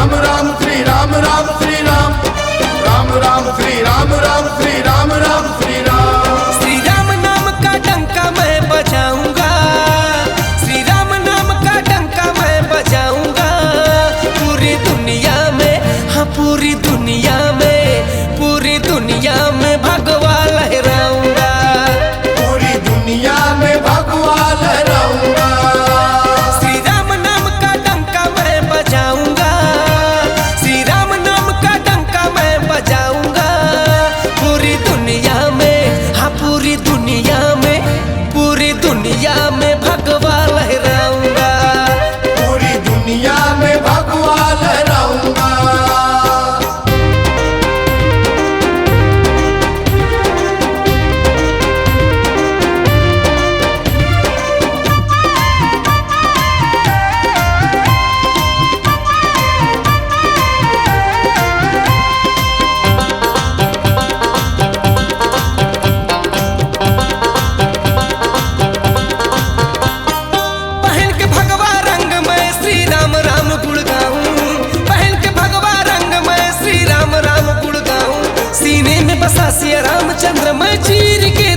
राम राम श्री राम राम श्री राम राम राम श्री राम राम श्री राम राम श्री राम। श्री राम नाम का डंका मैं बजाऊंगा, श्री राम नाम का डंका मैं बजाऊंगा। पूरी दुनिया में, हाँ पूरी दुनिया में, पूरी दुनिया में भगवा लहराऊंगा, पूरी दुनिया में भगवा लहराऊंगा। श्री राम नाम का डंका मैं बजाऊंगा, श्री राम नाम का डंका मैं बजाऊंगा। पूरी दुनिया में, हाँ पूरी दुनिया में, पूरी दुनिया में भगवा लहराऊंगा, पूरी दुनिया में भगवा लहराऊंगा। पहन के भगवा रंग मैं श्री राम राम गुण गाऊं, पहन के भगवा रंग मैं श्री राम राम गुण गाऊं। सीने में बसा सिया रामचंद्र मैं चीर के